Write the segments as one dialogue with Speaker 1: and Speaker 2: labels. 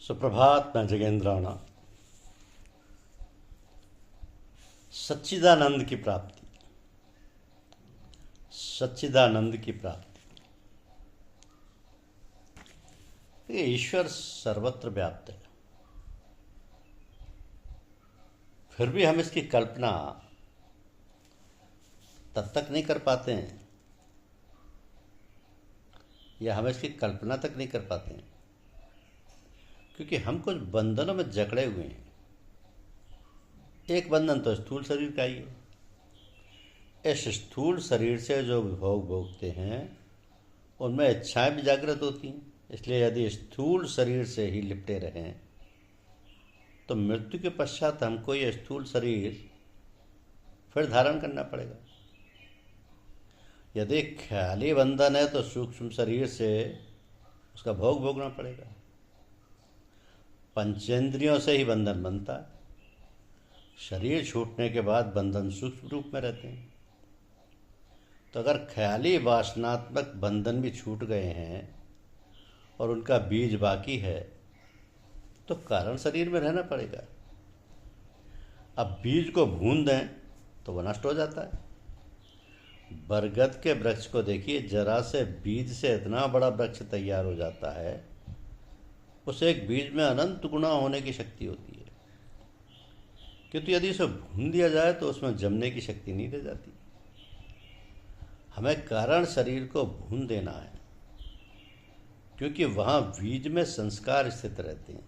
Speaker 1: सुप्रभात मैं जगेंद्राणा। सच्चिदानंद की प्राप्ति, सच्चिदानंद की प्राप्ति। ये ईश्वर सर्वत्र व्याप्त है, फिर भी हम इसकी कल्पना तब तक नहीं कर पाते हैं, या हम इसकी कल्पना तक नहीं कर पाते हैं क्योंकि हम कुछ बंधनों में जकड़े हुए हैं। एक बंधन तो स्थूल शरीर का ही है। इस स्थूल शरीर से जो भोग भोगते हैं उनमें इच्छाएं भी जागृत होती हैं, इसलिए यदि स्थूल शरीर से ही लिपटे रहें तो मृत्यु के पश्चात हमको ये स्थूल शरीर फिर धारण करना पड़ेगा। यदि ख्याली बंधन है तो सूक्ष्म शरीर से उसका भोग भोगना पड़ेगा। पंचेंद्रियों से ही बंधन बनता है, शरीर छूटने के बाद बंधन सूक्ष्म रूप में रहते हैं। तो अगर ख्याली वासनात्मक बंधन भी छूट गए हैं और उनका बीज बाकी है तो कारण शरीर में रहना पड़ेगा। अब बीज को भून दें तो वह नष्ट हो जाता है। बरगद के वृक्ष को देखिए, जरा से बीज से इतना बड़ा वृक्ष तैयार हो जाता है। उस एक बीज में अनंत गुना होने की शक्ति होती है, किंतु यदि इसे भून दिया जाए तो उसमें जमने की शक्ति नहीं रह जाती। हमें कारण शरीर को भून देना है क्योंकि वहाँ बीज में संस्कार स्थित रहते हैं।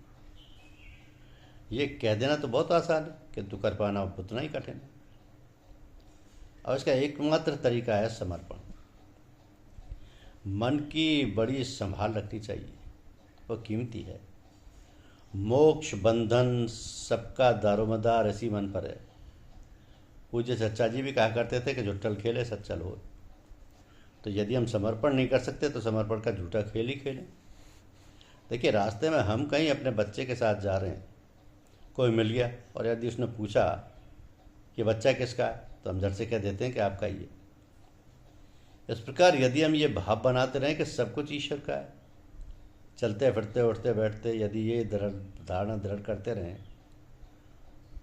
Speaker 1: ये कह देना तो बहुत आसान है, किंतु कर पाना उतना ही कठिन है। और इसका एकमात्र तरीका है समर्पण। मन की बड़ी संभाल रखनी चाहिए, वो कीमती है। मोक्ष बंधन सबका दारोमदार इसी मन पर है। पूज्य सच्चा जी भी कहा करते थे कि जुट्टल खेले सच्चल हो। तो यदि हम समर्पण नहीं कर सकते तो समर्पण का झूठा खेल ही खेलें। देखिए, रास्ते में हम कहीं अपने बच्चे के साथ जा रहे हैं, कोई मिल गया और यदि उसने पूछा कि बच्चा किसका है तो हम झट से कह देते हैं कि आपका ही है। इस प्रकार यदि हम ये भाव बनाते रहें कि सब कुछ ईश्वर का है, चलते फिरते उठते बैठते यदि ये धारणा दृढ़ करते रहें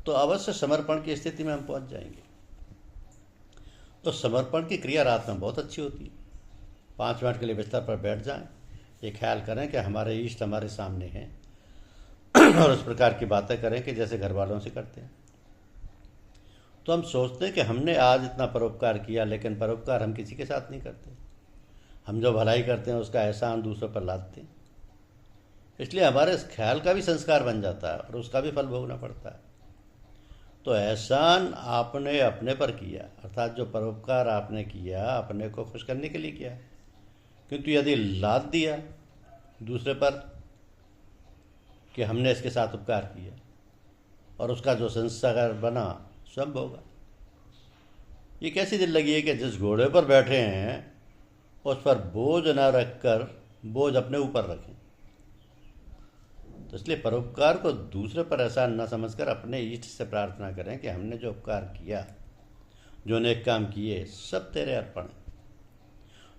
Speaker 1: तो अवश्य समर्पण की स्थिति में हम पहुंच जाएंगे। तो समर्पण की क्रिया रात में बहुत अच्छी होती है। 5 मिनट के लिए बिस्तर पर बैठ जाएं, ये ख्याल करें कि हमारे इष्ट हमारे सामने हैं और उस प्रकार की बातें करें कि जैसे घर वालों से करते हैं। तो हम सोचते हैं कि हमने आज इतना परोपकार किया, लेकिन परोपकार हम किसी के साथ नहीं करते। हम जो भलाई करते हैं उसका एहसान दूसरों पर लादते हैं, इसलिए हमारे इस ख्याल का भी संस्कार बन जाता है और उसका भी फल भोगना पड़ता है। तो एहसान आपने अपने पर किया, अर्थात जो परोपकार आपने किया अपने को खुश करने के लिए किया, किंतु यदि लाद दिया दूसरे पर कि हमने इसके साथ उपकार किया और उसका जो संस्कार बना सब होगा। ये कैसी दिल लगी है कि जिस घोड़े पर बैठे हैं उस पर बोझ न रखकर बोझ अपने ऊपर रखें। तो इसलिए परोपकार को दूसरे पर एहसान न समझकर अपने इष्ट से प्रार्थना करें कि हमने जो उपकार किया, जो नेक काम किए, सब तेरे अर्पण।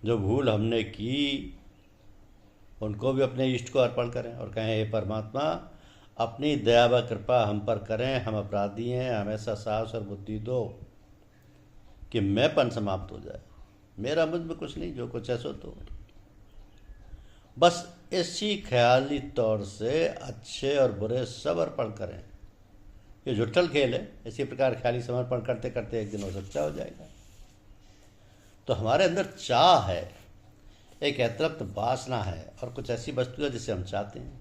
Speaker 1: जो भूल हमने की उनको भी अपने इष्ट को अर्पण करें और कहें, हे परमात्मा, अपनी दया व कृपा हम पर करें, हम अपराधी हैं, हमें ऐसा साहस और बुद्धि दो कि मैंपन समाप्त हो जाए। मेरा मुझ में कुछ नहीं, जो कुछ है सो तो। बस इसी ख्याली तौर से अच्छे और बुरे सब अर्पण करें। ये जुट्टल खेल है। इसी प्रकार ख्याली समर्पण करते करते एक दिन वो सच्चा हो जाएगा। तो हमारे अंदर चाह है, एक अतृप्त वासना है और कुछ ऐसी वस्तु है जिसे हम चाहते हैं,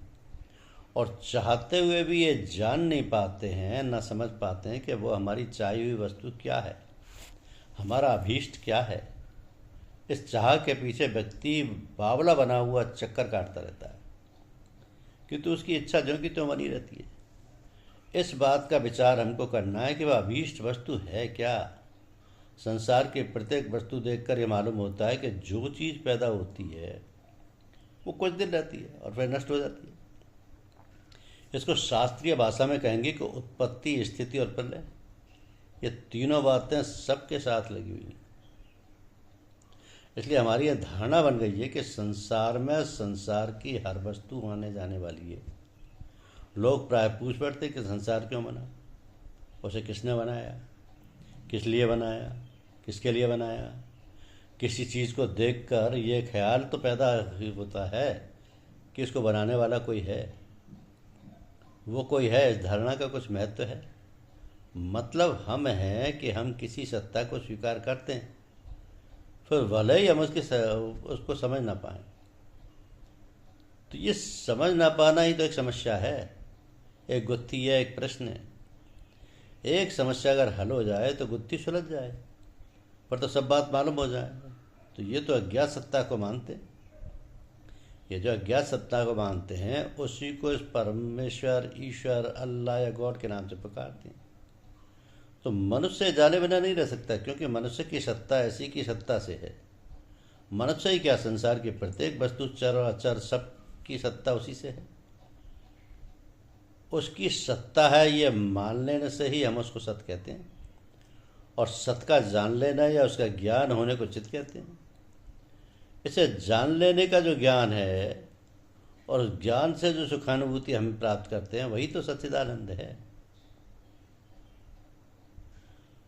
Speaker 1: और चाहते हुए भी ये जान नहीं पाते हैं, न समझ पाते हैं कि वो हमारी चाही हुई वस्तु क्या है, हमारा अभीष्ट क्या है। इस चाह के पीछे व्यक्ति बावला बना हुआ चक्कर काटता रहता है, किंतु उसकी इच्छा ज्यों की त्यों बनी रहती है। इस बात का विचार हमको करना है कि वह अभीष्ट वस्तु है क्या। संसार की प्रत्येक वस्तु देखकर ये मालूम होता है कि जो चीज़ पैदा होती है वो कुछ दिन रहती है और फिर नष्ट हो जाती है। इसको शास्त्रीय भाषा में कहेंगे कि उत्पत्ति, स्थिति और प्रलय। ये तीनों बातें सबके साथ लगी हुई हैं। इसलिए हमारी यह धारणा बन गई है कि संसार में संसार की हर वस्तु आने जाने वाली है लोग प्राय पूछ बैठते कि संसार क्यों बना, उसे किसने बनाया, किस लिए बनाया, किसके लिए बनाया। किसी चीज़ को देखकर ये ख्याल तो पैदा होता है कि इसको बनाने वाला कोई है, वो कोई है, इस धारणा का कुछ महत्व है। मतलब हम हैं कि हम किसी सत्ता को स्वीकार करते हैं, फिर भले ही हम उसको समझ ना पाएं। तो ये समझ ना पाना ही तो एक समस्या है, एक गुत्थी है, एक प्रश्न है। एक समस्या अगर हल हो जाए तो गुत्थी सुलझ जाए, पर तो सब बात मालूम हो जाए। तो ये तो अज्ञात सत्ता को मानते हैं। ये जो अज्ञात सत्ता को मानते हैं उसी को इस परमेश्वर, ईश्वर, अल्लाह या गॉड के नाम से पुकारते हैं। तो मनुष्य जाने बिना नहीं रह सकता, क्योंकि मनुष्य की सत्ता ऐसी की सत्ता से है। मनुष्य ही क्या, संसार की प्रत्येक वस्तु, चर और अचर, सब की सत्ता उसी से है। उसकी सत्ता है ये मान लेने से ही हम उसको सत कहते हैं, और सत का जान लेना या उसका ज्ञान होने को चित कहते हैं। इसे जान लेने का जो ज्ञान है और उस ज्ञान से जो सुखानुभूति हम प्राप्त करते हैं वही तो सच्चिदानंद है।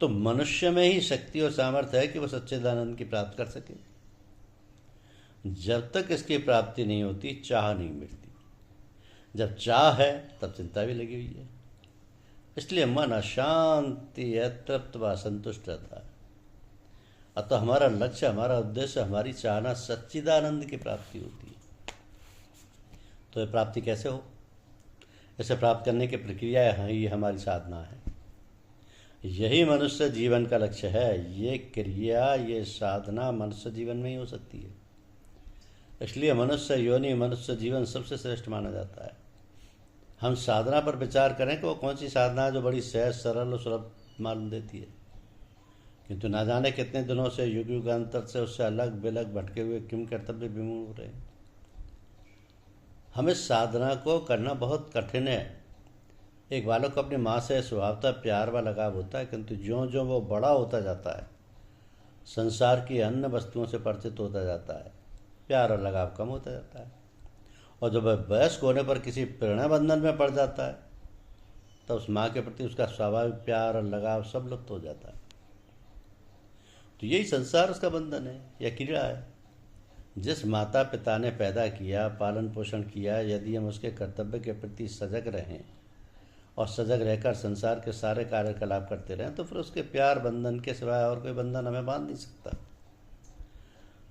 Speaker 1: तो मनुष्य में ही शक्ति और सामर्थ्य है कि वह सच्चिदानंद की प्राप्त कर सके। जब तक इसकी प्राप्ति नहीं होती चाह नहीं मिटती। जब चाह है तब चिंता भी लगी हुई है। इसलिए मन अशांति है, तृप्त व संतुष्ट रहता है। अतः हमारा लक्ष्य, हमारा उद्देश्य, हमारी चाहना सच्चिदानंद की प्राप्ति होती है। तो ये प्राप्ति कैसे हो? इसे प्राप्त करने की प्रक्रिया ही हमारी साधना है। यही मनुष्य जीवन का लक्ष्य है। ये क्रिया, ये साधना मनुष्य जीवन में ही हो सकती है। इसलिए मनुष्य योनि, मनुष्य जीवन सबसे श्रेष्ठ माना जाता है। हम साधना पर विचार करें कि वो कौन सी साधना है जो बड़ी सहज, सरल और सुलभ मालूम देती है, किंतु ना जाने कितने दिनों से, युग युगांतर से उससे अलग बिलग भटके हुए किम कर्तव्य विमूढ़ हो रहे हैं। हमें साधना को करना बहुत कठिन है। एक बालक को अपनी माँ से स्वभावतः प्यार व लगाव होता है, किंतु ज्यों ज्यों वो बड़ा होता जाता है, संसार की अन्य वस्तुओं से परिचित होता जाता है, प्यार और लगाव कम होता जाता है। और जब वह वयस्क होने पर किसी प्रेरणा बंधन में पड़ जाता है तो उस माँ के प्रति उसका स्वाभाविक प्यार और लगाव सब लुप्त हो जाता है। तो यही संसार उसका बंधन है या क्रीड़ा है। जिस माता पिता ने पैदा किया, पालन पोषण किया, यदि हम उसके कर्तव्य के प्रति सजग रहें और सजग रहकर संसार के सारे कार्यकलाप करते रहें, तो फिर उसके प्यार बंधन के सिवाय और कोई बंधन हमें बांध नहीं सकता।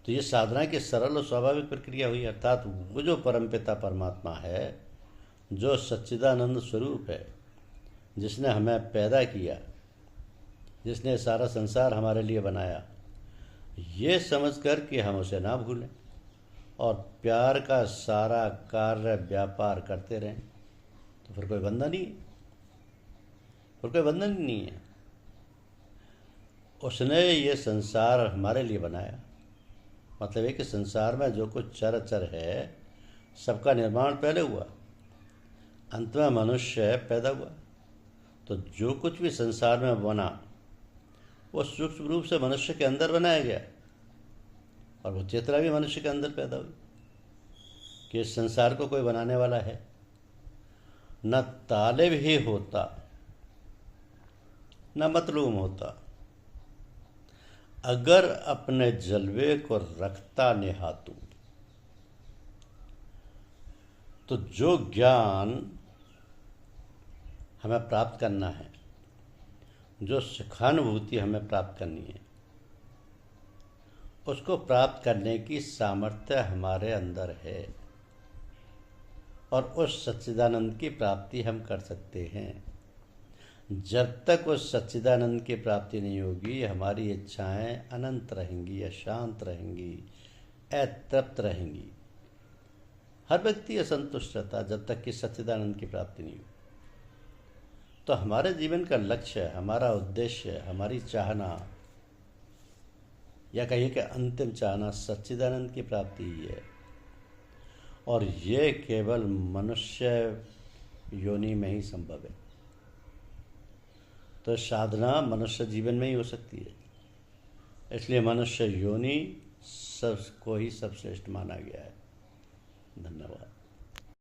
Speaker 1: तो ये साधना की सरल और स्वाभाविक प्रक्रिया हुई। अर्थात वो जो परमपिता परमात्मा है, जो सच्चिदानंद स्वरूप है, जिसने हमें पैदा किया, जिसने सारा संसार हमारे लिए बनाया, ये समझकर कि हम उसे ना भूलें और प्यार का सारा कार्य व्यापार करते रहें, तो फिर कोई बंधन ही, फिर कोई बंधन ही नहीं है। उसने ये संसार हमारे लिए बनाया। मतलब है कि संसार में जो कुछ चर अचर है, सबका निर्माण पहले हुआ, अंत में मनुष्य पैदा हुआ। तो जो कुछ भी संसार में बना वो सूक्ष्म रूप से मनुष्य के अंदर बनाया गया, और वो चेतना भी मनुष्य के अंदर पैदा हुई कि इस संसार को कोई बनाने वाला है। न तालिब ही होता, न मतलूम होता, अगर अपने जलवे को रखता निहातू। तो जो ज्ञान हमें प्राप्त करना है, जो सुखानुभूति हमें प्राप्त करनी है, उसको प्राप्त करने की सामर्थ्य हमारे अंदर है, और उस सच्चिदानंद की प्राप्ति हम कर सकते हैं। जब तक उस सच्चिदानंद की प्राप्ति नहीं होगी, हमारी इच्छाएं अनंत रहेंगी, अशांत रहेंगी, अतृप्त रहेंगी। हर व्यक्ति असंतुष्ट रहता जब तक कि सच्चिदानंद की प्राप्ति नहीं हो। तो हमारे जीवन का लक्ष्य, हमारा उद्देश्य, हमारी चाहना, या कहिए कि अंतिम चाहना सच्चिदानंद की प्राप्ति ही है। और ये केवल मनुष्य योनि में ही संभव है। तो साधना मनुष्य जीवन में ही हो सकती है। इसलिए मनुष्य योनि सबको ही सर्वश्रेष्ठ माना गया है। धन्यवाद।